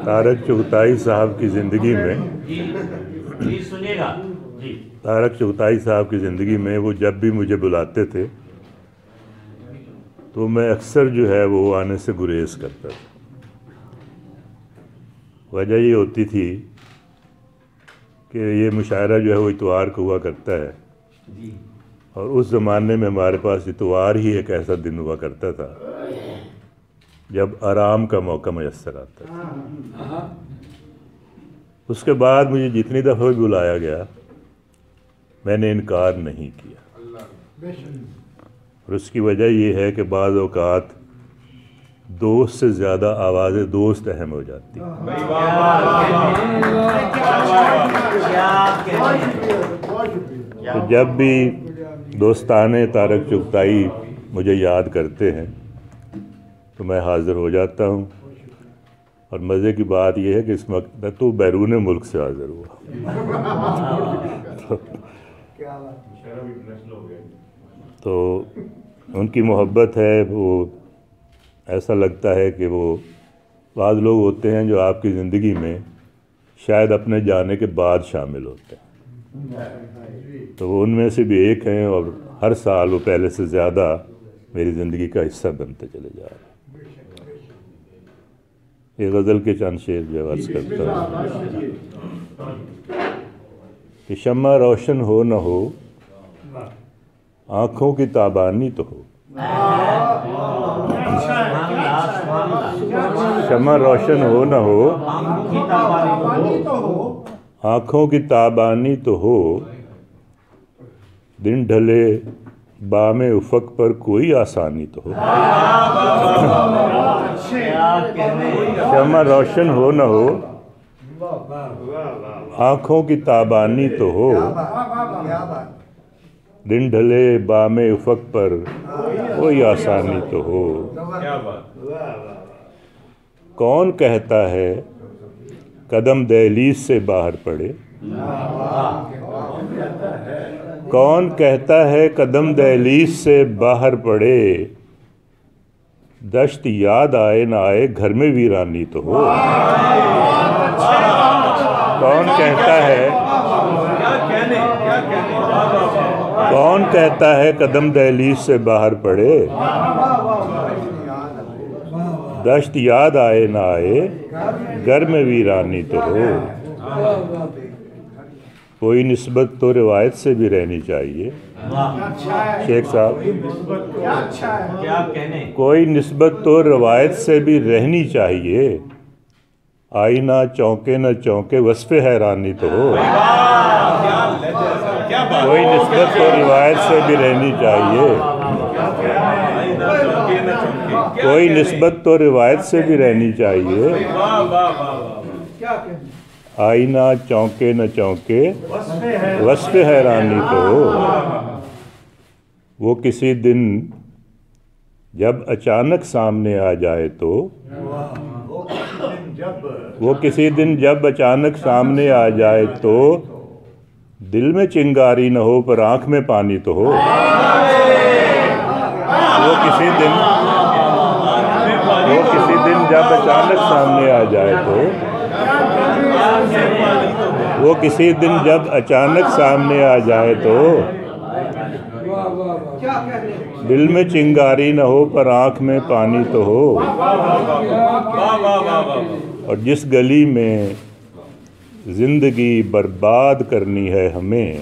तारक चुगताई साहब की ज़िंदगी में तारक चुगताई साहब की ज़िंदगी में वो जब भी मुझे बुलाते थे तो मैं अक्सर जो है वो आने से गुरेज करता था। वजह ये होती थी कि ये मुशायरा जो है वो इतवार को हुआ करता है और उस ज़माने में हमारे पास इतवार ही एक ऐसा दिन हुआ करता था जब आराम का मौका मैसर आता था। उसके बाद मुझे जितनी दफ़ा भी बुलाया गया मैंने इनकार नहीं किया और उसकी वजह ये है कि बाज़ औक़ात दोस्त से ज़्यादा आवाज़ दोस्त अहम हो जाती है। तो जब भी दोस्ताने तारक चुगताई मुझे याद करते हैं तो मैं हाज़िर हो जाता हूँ और मज़े की बात यह है कि इस वक्त मैं तो बैरून मुल्क से हाज़िर हुआ। तो उनकी मोहब्बत है, वो ऐसा लगता है कि वो बाज़ लोग होते हैं जो आपकी ज़िंदगी में शायद अपने जाने के बाद शामिल होते हैं, तो वो उनमें से भी एक हैं और हर साल वो पहले से ज़्यादा मेरी ज़िंदगी का हिस्सा बनते चले जा रहे हैं। ये गज़ल के चंद शेर जो अर्ज़ करता हूँ कि शम्मा रोशन हो न हो आँखों की ताबानी तो हो। शम्मा रोशन हो न हो आँखों की ताबानी तो हो, दिन ढले बामे उफ़क़ पर कोई आसानी तो हो। शम्मा रोशन हो न हो आँखों की ताबानी तो हो, दिन ढले बामे उफ़क़ पर कोई आसानी तो हो। कौन कहता है कदम दहलीज से बाहर पड़े, कौन कहता है कदम दहलीज से बाहर पड़े, दश्त याद आए ना आए घर में वीरानी तो हो। कौन कहता है कौन कहता है कदम दहलीज से बाहर पड़े, दश्त याद आए ना आए घर में वीरानी तो हो। कोई निस्बत तो रिवायत से भी रहनी चाहिए। शेख साहब, कोई निस्बत तो रिवायत से भी रहनी चाहिए, आईना चौंके न चौंके वस्फ़े हैरानी तो हो। कोई निस्बत तो रिवायत से भी रहनी चाहिए, कोई निस्बत तो रिवायत से भी रहनी चाहिए, आईना चौंके न चौंके वस्फ़े हैरानी तो हो। वो किसी दिन जब अचानक सामने आ जाए तो, वो किसी दिन जब अचानक सामने आ जाए तो, दिल में चिंगारी न हो पर आँख में पानी तो हो। वो किसी दिन जब अचानक सामने आ जाए तो, वो किसी दिन जब अचानक सामने आ जाए तो, दिल में चिंगारी न हो पर आँख में पानी तो हो। और जिस गली में ज़िंदगी बर्बाद करनी है हमें,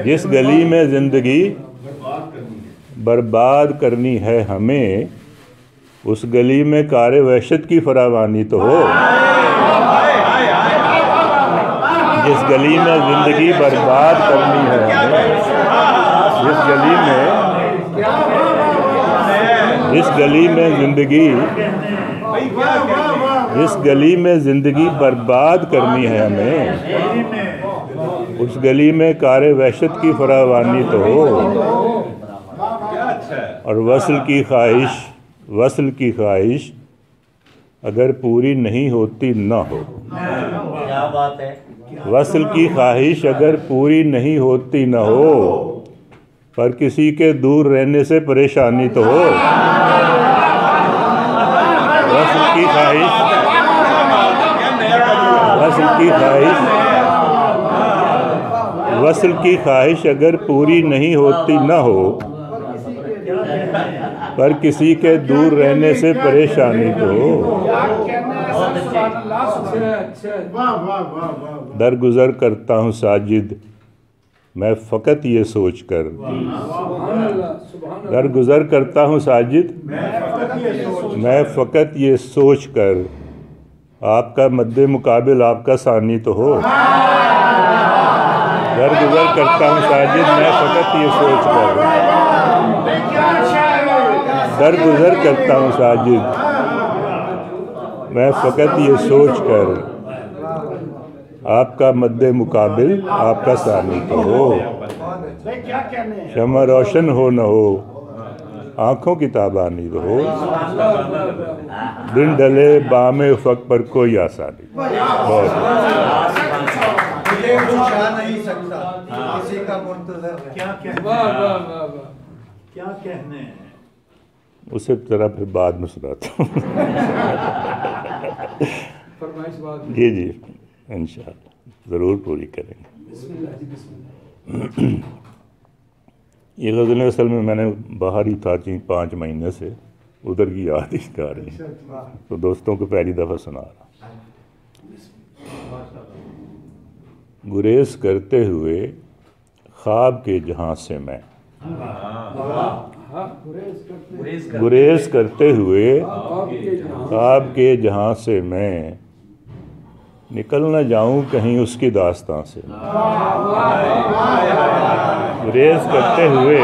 जिस गली में ज़िंदगी बर्बाद करनी है हमें, उस गली में कार वहशत की फरावानी तो हो। जिस गली में ज़िंदगी बर्बाद करनी है हमें, जिस गली में ज़िंदगी बर्बाद करनी है हमें, उस गली में कार वहशत की फरावानी तो हो। और वस्ल की ख्वाहिश अगर पूरी नहीं होती ना हो। क्या बात है। वस्ल की ख्वाहिश अगर पूरी नहीं होती ना हो, पर किसी के दूर रहने से परेशानी तो हो। वस्ल की ख्वाहिश अगर पूरी नहीं होती न हो, पर किसी के दूर रहने से परेशानी तो हो। दरगुजर करता हूँ साजिद मैं फ़कत ये सोच कर, दरगुजर करता हूँ साजिद मैं फ़कत ये सोच कर, आपका मद्दे मुकाबिल आपका सानी तो हो। दरगुजर करता हूँ साजिद मैं फ़कत ये सोच कर, दरगुजर करता हूँ साजिद मैं फ़कत ये सोच कर, आपका मद्दे मुकाबिल आपका सानी तो हो। शम्मा रोशन हो न हो, आँखों की ताबानी तो हो, दिन ढले बामे उफ़क़ पर कोई आसानी। बहुत नहीं सकता किसी का मुंतज़र क्या कहने हैं। उसे तरह फिर बाद में सुनाता हूँ। जी जी इंशाअल्लाह ज़रूर पूरी करेंगे। ये गज़लें असल में मैंने बाहर ही था 5 महीने से, उधर की याद ही आ रही, तो दोस्तों को पहली दफ़ा सुना रहा। गुरेज करते हुए ख्वाब के जहाँ से मैं, गुरेज करते हुए ख्वाब के जहाँ से मैं, निकल न जाऊं कहीं उसकी दास्तां से। गुरेज करते हुए,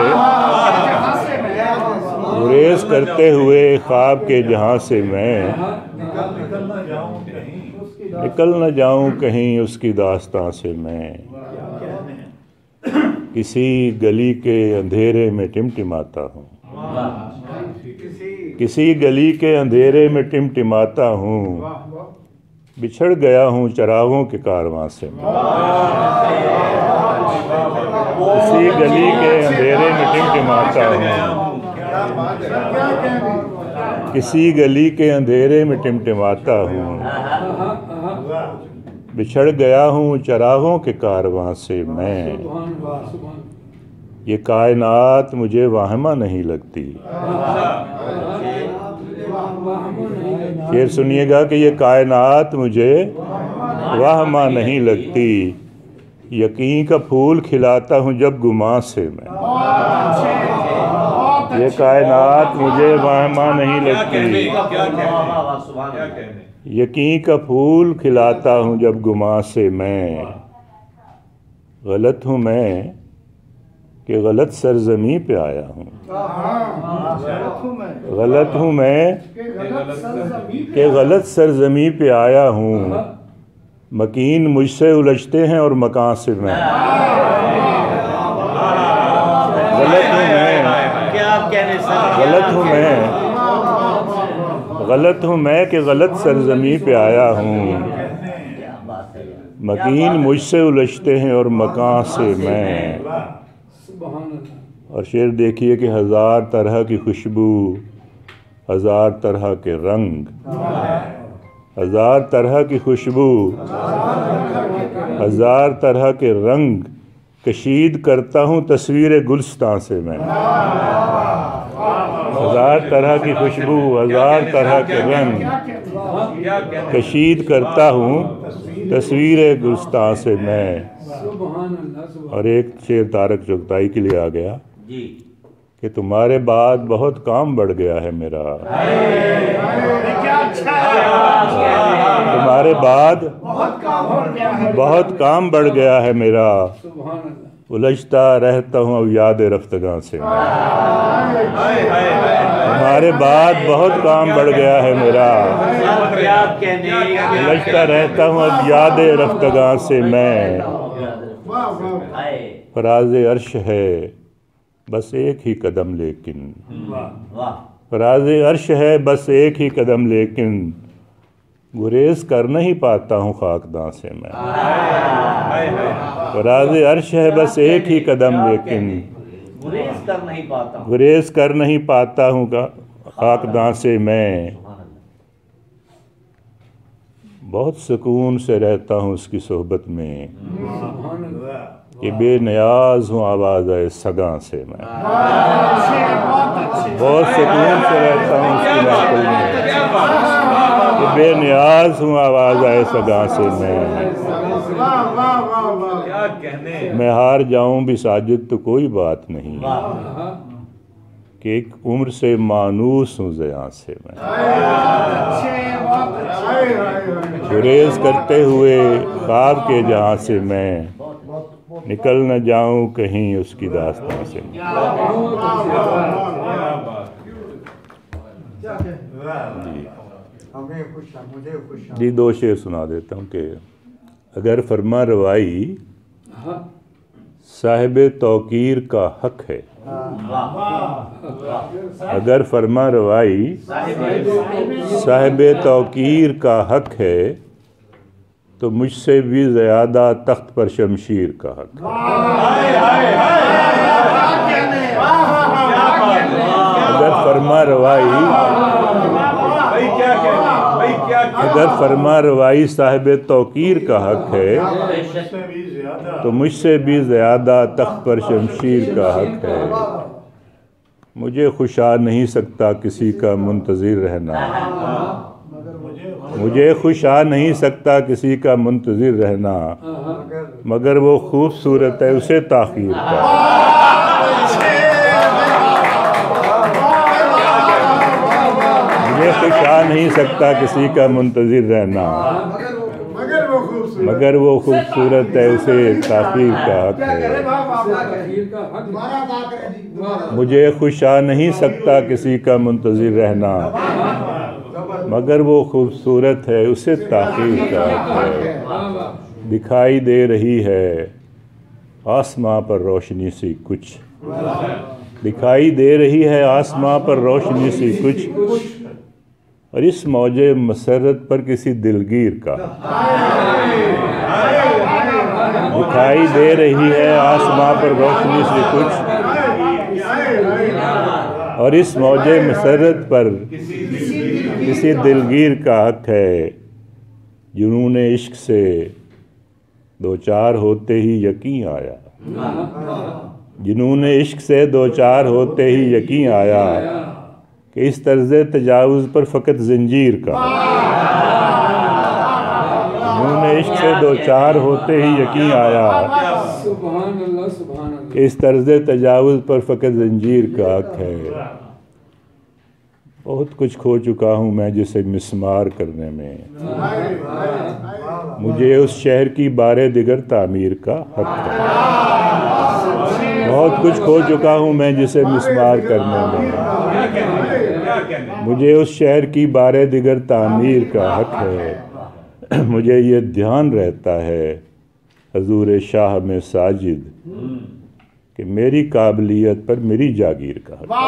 गुरेज करते हुए ख्वाब के जहाँ से मैं, निकल न जाऊं कहीं उसकी दास्तां से मैं। किसी गली के अंधेरे में टिमटिमाता हूँ, किसी गली के अंधेरे में टिमटिमाता हूँ, बिछड़ गया हूँ चरागों के कारवां से मैं। किसी गली के अंधेरे में टिमटिमाता हूँ, किसी गली के अंधेरे में टिमटिमाता हूँ, बिछड़ गया हूँ चरागों के कारवां से मैं। ये कायनात मुझे वाहमा नहीं लगती। शेर सुनिएगा कि ये कायनात मुझे वाहमा नहीं लगती, यकीन का फूल खिलाता हूँ जब गुमां से मैं। ये कायनात मुझे वाहमा नहीं लगती, यकीन का फूल खिलाता हूँ जब गुमां से मैं। गलत हूँ मैं कि गलत सरजमी पे आया हूँ, गलत हूँ मैं कि गलत सरजमी पे आया हूँ, मकीन मुझसे उलझते हैं और मकान से मैं। गलत हूँ मैं, गलत हूँ मैं, गलत हूँ मैं कि गलत सरजमी पे आया हूँ, मकीन मुझसे उलझते हैं और मकान से मैं। और शेर देखिए कि हज़ार तरह की खुशबू, हज़ार तरह के रंग, हज़ार तरह की खुशबू, हज़ार तरह के रंग, कशीद करता हूँ तस्वीर गुलस्तां से मैं। हज़ार तरह की खुशबू, हज़ार तरह के रंग, कशीद करता हूँ तस्वीर गुलस्तां से मैं। और एक शेर तारक चुगताई के लिए आ गया कि तुम्हारे बाद बहुत काम बढ़ गया है मेरा, तुम्हारे बाद बहुत काम बढ़ गया है मेरा, उलझता रहता हूँ अब याद रफ्तगां से मैं। तुम्हारे बाद बहुत काम बढ़ गया है मेरा, उलझता रहता हूँ अब याद रफ्तगां से मैं। फराज़ अर्श है बस एक ही कदम लेकिन, फराज़ अर्श है बस एक ही कदम लेकिन, गुरेज कर नहीं पाता हूँ खाकदां से मैं। फराज़ अर्श है बस एक ही कदम लेकिन, गुरेज कर नहीं पाता हूँ खाकदां से मैं। बहुत सुकून से रहता हूँ उसकी सोहबत में कि बेनियाज हूँ आवाज़ आए सगा से मैं। बहुत सुकून से रहता हूँ उसकी महफिल में कि बेनियाज हूँ आवाज़ आए सगा से मैं हार जाऊँ भी साजिद तो कोई बात नहीं कि एक उम्र से मानूस हूँ ज़यां से मैं। गुरेज करते हुए ख्वाब के जहाँ से मैं निकल न जाऊँ कहीं उसकी दास्तां से मैं। जी दो शेर सुना देता हूँ कि अगर फरमा रवाई साहिब तौकीर का हक है, अगर फरमा रवाई साहिब तौकीर का हक है तो मुझसे भी ज़्यादा तख्त पर शमशीर का हक है। अगर फरमा रवाई साहिब तौकीर का हक है तो मुझसे भी ज़्यादा तख्त पर शमशीर का हक है। मुझे खुशा नहीं सकता किसी का मुंतज़िर रहना, मुझे खुशा नहीं सकता किसी का मुंतज़िर रहना, मगर वो खूबसूरत है उसे ताख़ीर का। मुझे खुशा नहीं सकता किसी का मुंतज़िर रहना, मगर वो खूबसूरत है उसे ताक़ीर का हक है। मुझे खुशा नहीं सकता किसी का मुंतज़िर रहना, मगर वो खूबसूरत है उसे ताक़ीर का हक है। दिखाई दे रही है आसमां पर रोशनी सी कुछ, दिखाई दे रही है आसमां पर रोशनी सी कुछ, और इस मौजे मसरत पर किसी दिलगीर का। दिखाई दे रही है आसमां पर रोशनी सी कुछ, और इस मौजे मसरत पर किसी दिलगीर का हक है। जुनून इश्क से दो चार होते ही यकीन आया, जुनून इश्क से दो चार होते ही यकीन आया कि इस तर्ज़ तजावुज़ पर फ़कत ज़ंजीर का। जुनून इश्क से दो चार होते ही यकीन आया कि इस तर्ज़ तजावुज़ पर फ़कत ज़ंजीर का हक है। बहुत कुछ खो चुका हूँ मैं जिसे मिस्मार करने में, मुझे उस शहर की बारे दिगर तामीर का हक है। बहुत कुछ खो चुका हूँ मैं जिसे मिस्मार करने में, मुझे उस शहर की बारे दिगर तामीर का हक है। मुझे ये ध्यान रहता है हजूर शाह में साजिद कि मेरी काबिलियत पर मेरी जागीर का हक है।